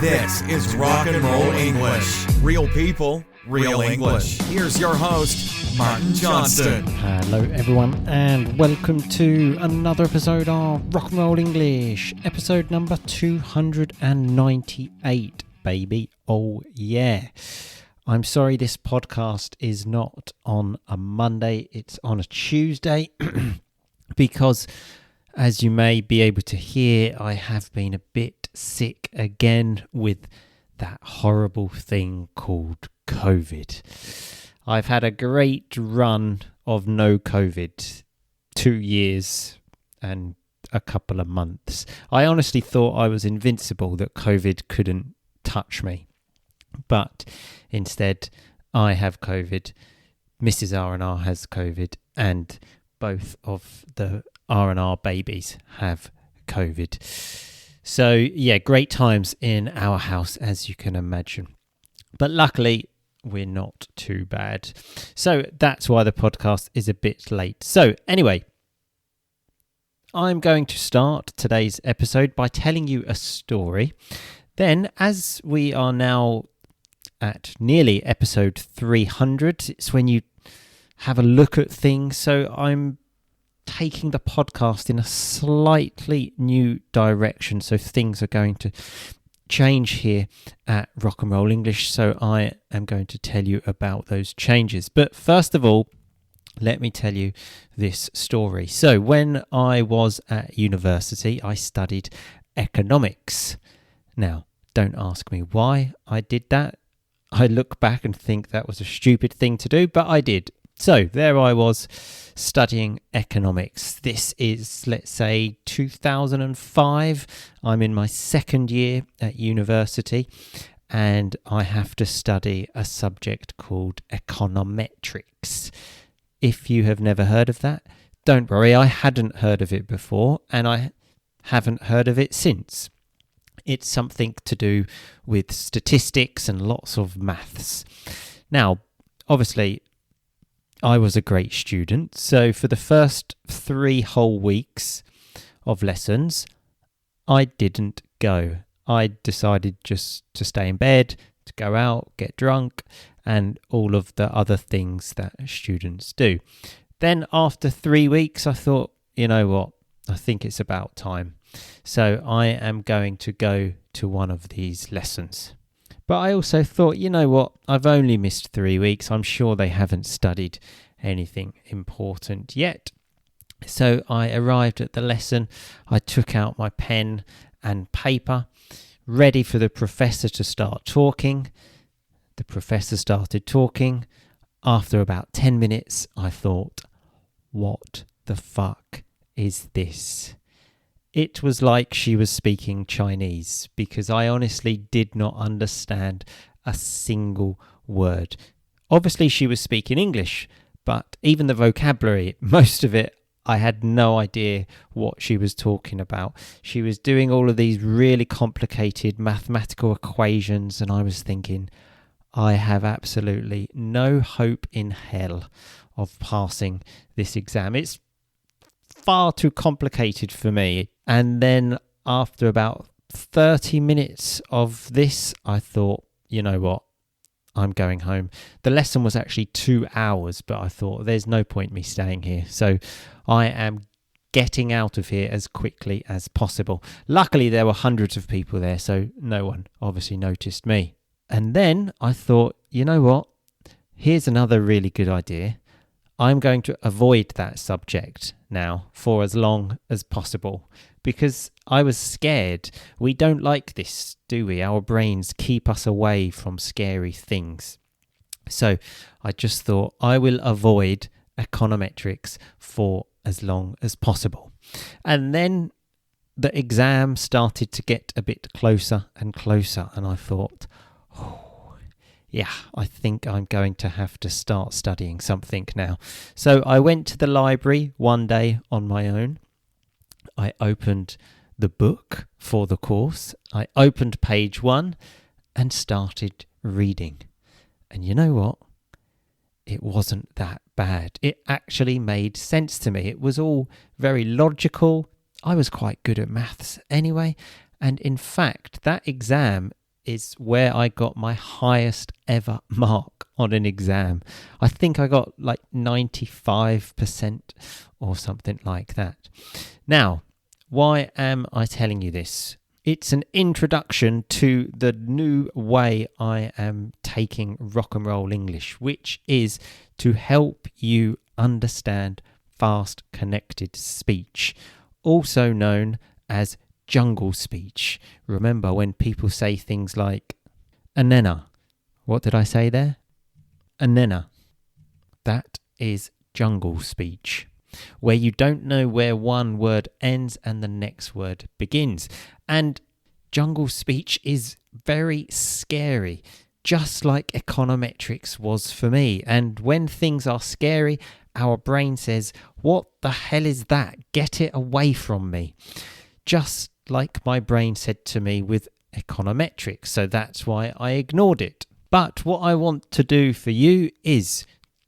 This is RocknR English. Real people, real English. Here's your host, Martin Johnston. Hello everyone and welcome to another episode of RocknR English, episode number 298, baby. Oh yeah. I'm sorry this podcast is not on a Monday, it's on a Tuesday because as you may be able to hear, I have been a bit sick again with that horrible thing called COVID. I've had a great run of no COVID, 2 years and a couple of months. I honestly thought I was invincible, that COVID couldn't touch me. But instead, I have COVID, Mrs. RnR has COVID, and both of the RnR babies have COVID. So yeah, great times in our house, as you can imagine. But luckily, we're not too bad. So that's why the podcast is a bit late. So anyway, I'm going to start today's episode by telling you a story. Then, as we are now at nearly episode 300, it's when you have a look at things. So I'm taking the podcast in a slightly new direction. So things are going to change here at RocknR English. So I am going to tell you about those changes. But first of all, let me tell you this story. So when I was at university, I studied economics. Now, don't ask me why I did that. I look back and think that was a stupid thing to do, but I did. So there I was studying economics. This is, let's say, 2005. I'm in my second year at university and I have to study a subject called econometrics. If you have never heard of that, don't worry, I hadn't heard of it before and I haven't heard of it since. It's something to do with statistics and lots of maths. Now, obviously, I was a great student, so for the first 3 whole weeks of lessons, I didn't go. I decided just to stay in bed, to go out, get drunk, and all of the other things that students do. Then after 3 weeks, I thought, you know what, I think it's about time. So I am going to go to one of these lessons. But I also thought, you know what, I've only missed 3 weeks. I'm sure they haven't studied anything important yet. So I arrived at the lesson. I took out my pen and paper, ready for the professor to start talking. The professor started talking. After about 10 minutes, I thought, what the fuck is this? It was like she was speaking Chinese because I honestly did not understand a single word. Obviously, she was speaking English, but even the vocabulary, most of it, I had no idea what she was talking about. She was doing all of these really complicated mathematical equations, and I was thinking, I have absolutely no hope in hell of passing this exam. It's far too complicated for me. And then after about 30 minutes of this, I thought, you know what, I'm going home. The lesson was actually 2 hours, but I thought there's no point me staying here. So I am getting out of here as quickly as possible. Luckily, there were hundreds of people there, so no one obviously noticed me. And then I thought, you know what, here's another really good idea. I'm going to avoid that subject now for as long as possible because I was scared. We don't like this, do we? Our brains keep us away from scary things. So I just thought I will avoid econometrics for as long as possible. And then the exam started to get a bit closer and closer, and I thought, yeah, I think I'm going to have to start studying something now. So I went to the library one day on my own. I opened the book for the course. I opened page 1 and started reading. And you know what? It wasn't that bad. It actually made sense to me. It was all very logical. I was quite good at maths anyway. And in fact, that exam is where I got my highest ever mark on an exam. I think I got like 95% or something like that. Now, why am I telling you this? It's an introduction to the new way I am taking rock and roll English, which is to help you understand fast connected speech, also known as jungle speech. Remember when people say things like anena? What did I say there? Anena. That is jungle speech, where you don't know where one word ends and the next word begins. And jungle speech is very scary, just like econometrics was for me. And when things are scary, our brain says, what the hell is that? Get it away from me. Just like my brain said to me with econometrics. So that's why I ignored it. But what I want to do for you is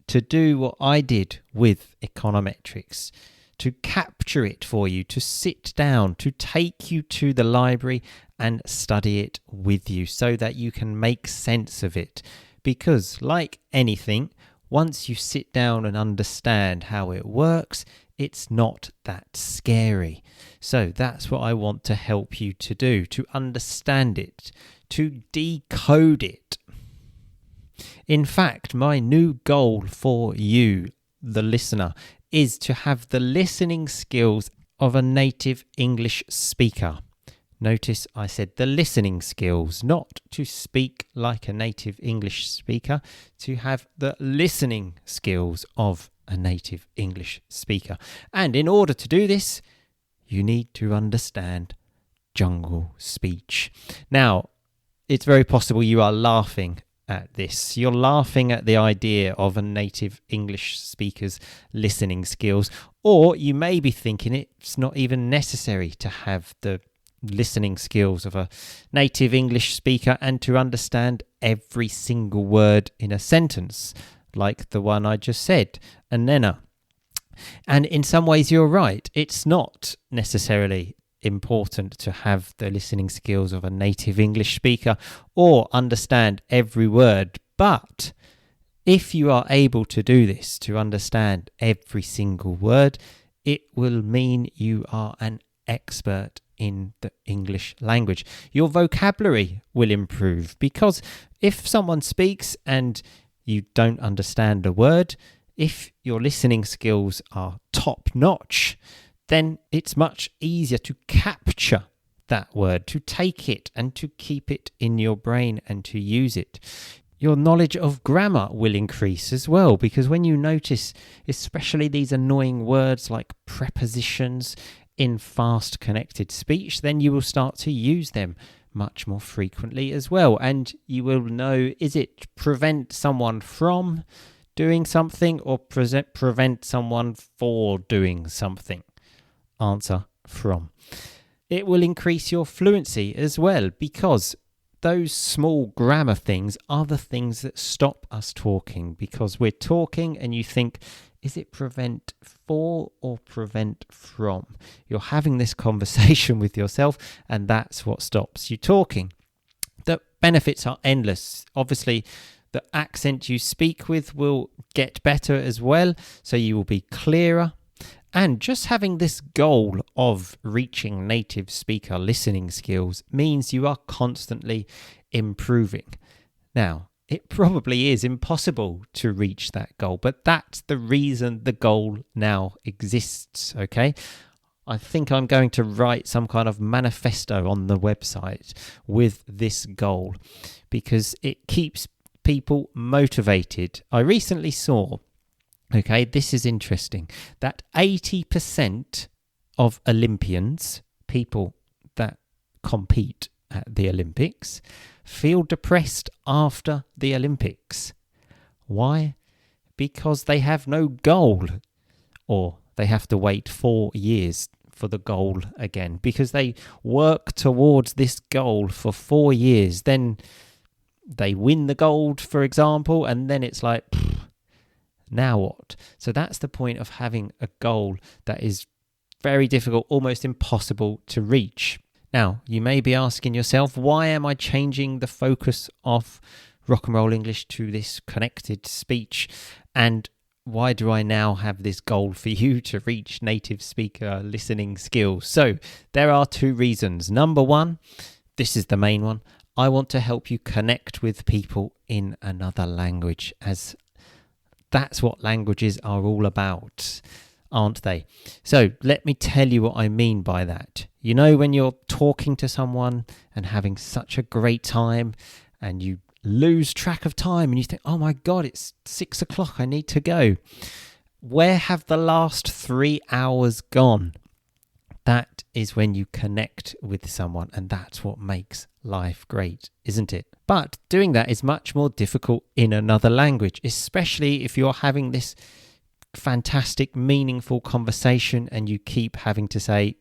to do what I did with econometrics, to capture it for you, to sit down, to take you to the library and study it with you so that you can make sense of it. Because like anything, once you sit down and understand how it works, it's not that scary. So that's what I want to help you to do, to understand it, to decode it. In fact, my new goal for you, the listener, is to have the listening skills of a native English speaker. Notice I said the listening skills, not to speak like a native English speaker, to have the listening skills of a native English speaker. And in order to do this, you need to understand jungle speech. Now, it's very possible you are laughing at this. You're laughing at the idea of a native English speaker's listening skills, or you may be thinking it's not even necessary to have the listening skills of a native English speaker and to understand every single word in a sentence, like the one I just said, anena. And in some ways you're right. It's not necessarily important to have the listening skills of a native English speaker or understand every word. But if you are able to do this, to understand every single word, it will mean you are an expert in the English language. Your vocabulary will improve, because if someone speaks and you don't understand a word, if your listening skills are top notch, then it's much easier to capture that word, to take it and to keep it in your brain and to use it. Your knowledge of grammar will increase as well, because when you notice especially these annoying words like prepositions in fast connected speech, then you will start to use them much more frequently as well. And you will know, is it prevent someone from doing something or prevent someone for doing something? Answer, from. It will increase your fluency as well, because those small grammar things are the things that stop us talking, because we're talking and you think, is it prevent for or prevent from? You're having this conversation with yourself and that's what stops you talking. The benefits are endless. Obviously, the accent you speak with will get better as well, so you will be clearer. And just having this goal of reaching native speaker listening skills means you are constantly improving. Now, it probably is impossible to reach that goal, but that's the reason the goal now exists, okay? I think I'm going to write some kind of manifesto on the website with this goal, because it keeps people motivated. I recently saw, okay, this is interesting, that 80% of Olympians, people that compete at the Olympics, feel depressed after the Olympics. Why? Because they have no goal, or they have to wait 4 years for the goal again, because they work towards this goal for 4 years. Then they win the gold, for example, and then it's like, now what? So that's the point of having a goal that is very difficult, almost impossible to reach. Now, you may be asking yourself, why am I changing the focus of Rock and Roll English to this connected speech? And why do I now have this goal for you to reach native speaker listening skills? So there are two reasons. Number one, this is the main one. I want to help you connect with people in another language, as that's what languages are all about, aren't they? So let me tell you what I mean by that. You know, when you're talking to someone and having such a great time and you lose track of time and you think, oh my God, it's 6 o'clock, I need to go. Where have the last 3 hours gone? That is when you connect with someone, and that's what makes life great, isn't it? But doing that is much more difficult in another language, especially if you're having this fantastic, meaningful conversation and you keep having to say,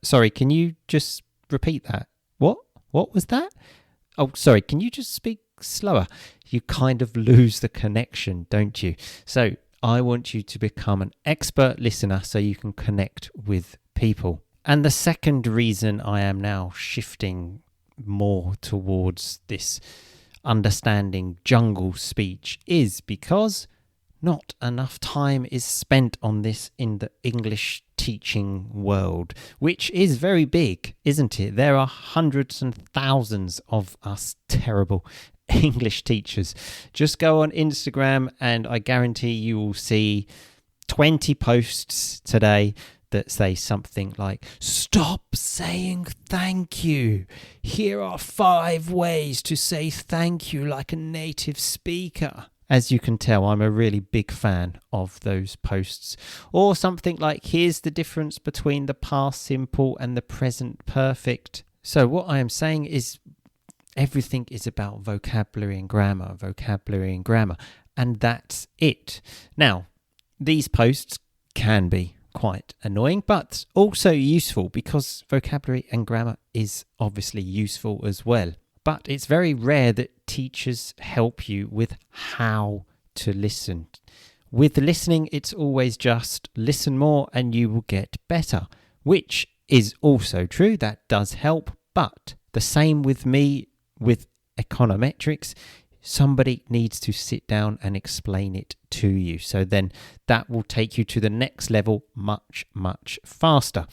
sorry, can you just repeat that? What was that? Oh, sorry, can you just speak slower? You kind of lose the connection, don't you? So I want you to become an expert listener so you can connect with people. And the second reason I am now shifting more towards this understanding jungle speech is because not enough time is spent on this in the English teaching world, which is very big, isn't it? There are hundreds and thousands of us terrible English teachers. Just go on Instagram and I guarantee you will see 20 posts today that say something like, stop saying thank you. Here are 5 ways to say thank you like a native speaker. As you can tell, I'm a really big fan of those posts. Or something like, here's the difference between the past simple and the present perfect. So what I am saying is everything is about vocabulary and grammar, and that's it. Now, these posts can be quite annoying, but also useful because vocabulary and grammar is obviously useful as well. But it's very rare that teachers help you with how to listen. With listening, it's always just listen more and you will get better, which is also true. That does help. But the same with me with econometrics. Somebody needs to sit down and explain it to you. So then that will take you to the next level much, much faster.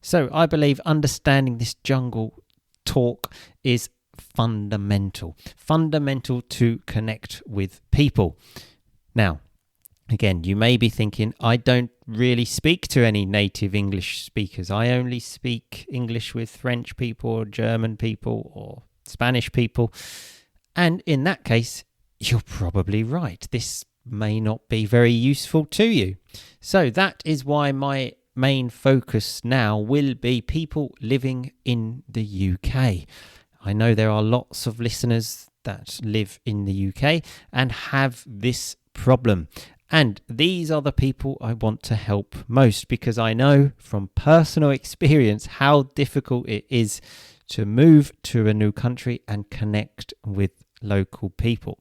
So I believe understanding this jungle talk is fundamental to connect with people. Now, again, you may be thinking, I don't really speak to any native English speakers. I only speak English with French people or German people or Spanish people. And in that case, you're probably right. This may not be very useful to you. So that is why my main focus now will be people living in the UK. I know there are lots of listeners that live in the UK and have this problem. And these are the people I want to help most because I know from personal experience how difficult it is to move to a new country and connect with local people.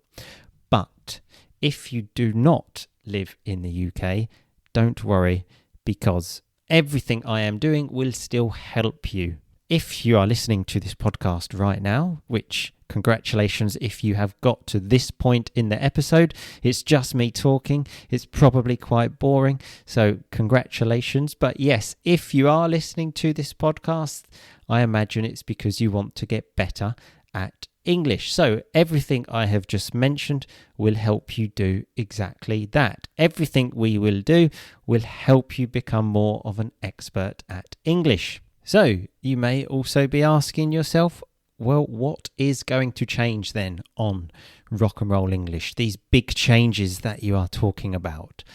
But if you do not live in the UK, don't worry because everything I am doing will still help you. If you are listening to this podcast right now, which congratulations if you have got to this point in the episode, it's just me talking. It's probably quite boring, so congratulations. But yes, if you are listening to this podcast, I imagine it's because you want to get better at English. So everything I have just mentioned will help you do exactly that. Everything we will do will help you become more of an expert at English. So you may also be asking yourself, well, what is going to change then on Rock and Roll English? These big changes that you are talking about.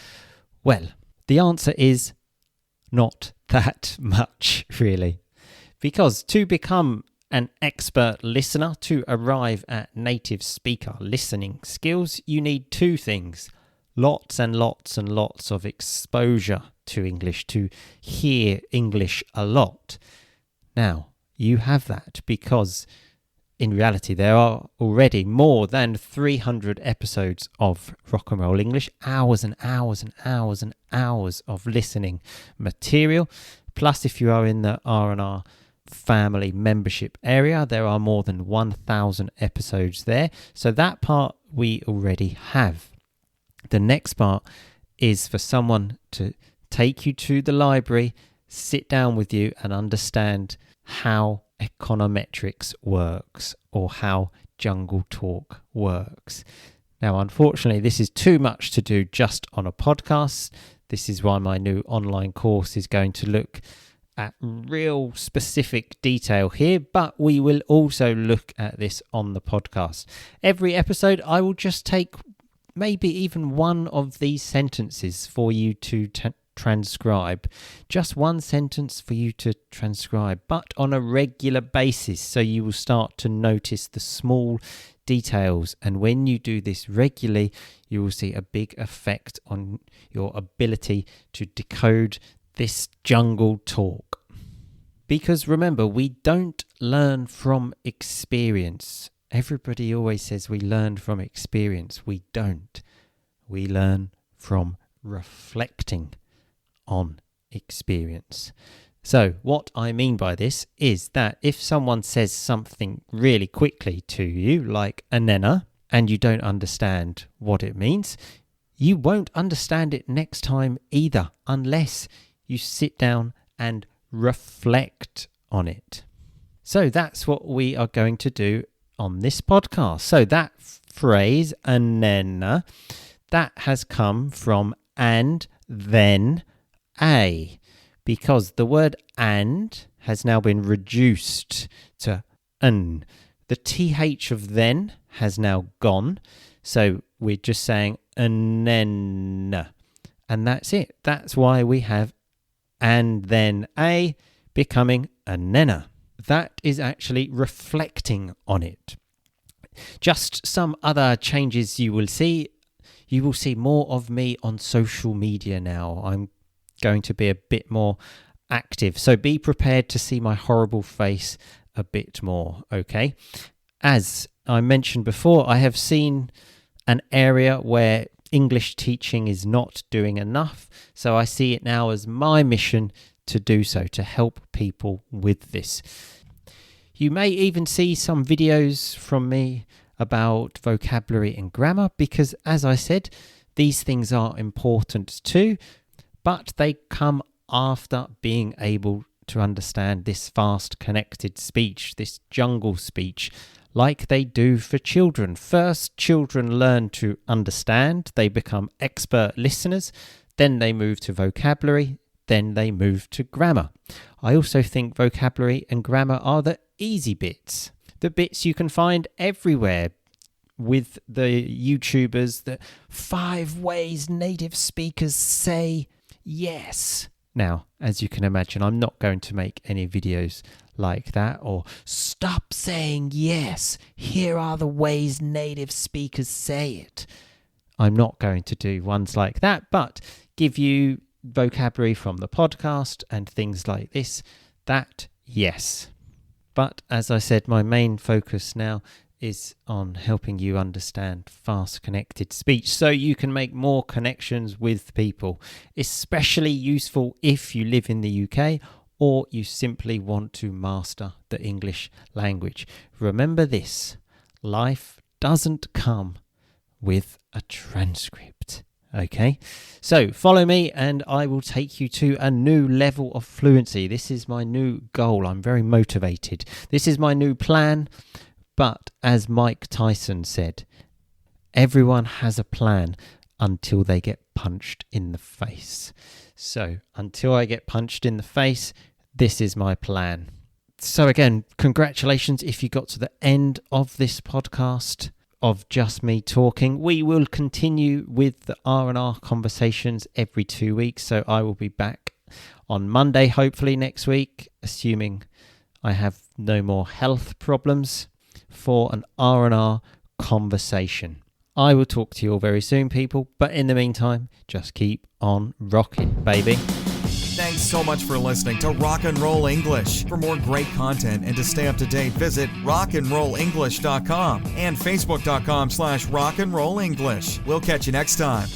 Well, the answer is not that much, really. Because to become an expert listener, to arrive at native speaker listening skills, you need 2 things. Lots and lots and lots of exposure to English, to hear English a lot. Now, you have that because in reality there are already more than 300 episodes of Rock and Roll English, hours and hours and hours and hours of listening material. Plus, if you are in the RnR family membership area. There are more than 1,000 episodes there. So that part we already have. The next part is for someone to take you to the library, sit down with you and understand how econometrics works or how jungle talk works. Now, unfortunately, this is too much to do just on a podcast. This is why my new online course is going to look at real specific detail here, but we will also look at this on the podcast. Every episode, I will just take maybe even one of these sentences for you to transcribe. Just one sentence for you to transcribe, but on a regular basis, so you will start to notice the small details. And when you do this regularly, you will see a big effect on your ability to decode this jungle talk. Because remember, we don't learn from experience. Everybody always says we learn from experience. We don't. We learn from reflecting on experience. So what I mean by this is that if someone says something really quickly to you, like anena, and you don't understand what it means, you won't understand it next time either, unless you sit down and reflect on it. So that's what we are going to do on this podcast. So that phrase, anena, that has come from and, then, a, because the word and has now been reduced to n. The th of then has now gone, so we're just saying anena, and that's it. That's why we have and then a becoming anena. That is actually reflecting on it. Just some other changes you will see. You will see more of me on social media now. I'm going to be a bit more active, so be prepared to see my horrible face a bit more, okay? As I mentioned before, I have seen an area where English teaching is not doing enough, so I see it now as my mission to do so, to help people with this. You may even see some videos from me about vocabulary and grammar, because as I said, these things are important too, but they come after being able to understand this fast connected speech, this jungle speech, like they do for children. First, children learn to understand, they become expert listeners, then they move to vocabulary, then they move to grammar. I also think vocabulary and grammar are the easy bits, the bits you can find everywhere with the YouTubers, the 5 ways native speakers say yes. Now, as you can imagine, I'm not going to make any videos like that, or stop saying yes, here are the ways native speakers say it. I'm not going to do ones like that, but give you vocabulary from the podcast and things like this, that, yes. But as I said, my main focus now is on helping you understand fast connected speech so you can make more connections with people, especially useful if you live in the UK or you simply want to master the English language. Remember this, life doesn't come with a transcript. Okay, so follow me and I will take you to a new level of fluency. This is my new goal. I'm very motivated. This is my new plan. But as Mike Tyson said, everyone has a plan until they get punched in the face. So until I get punched in the face, this is my plan. So again, congratulations if you got to the end of this podcast of just me talking. We will continue with the RnR conversations every 2 weeks. So I will be back on Monday, hopefully next week, assuming I have no more health problems, for an RnR conversation. I will talk to you all very soon, people. But in the meantime, just keep on rocking, baby. Thanks so much for listening to Rock and Roll English. For more great content and to stay up to date, visit rockandrollenglish.com and facebook.com/rockandrollenglish. We'll catch you next time.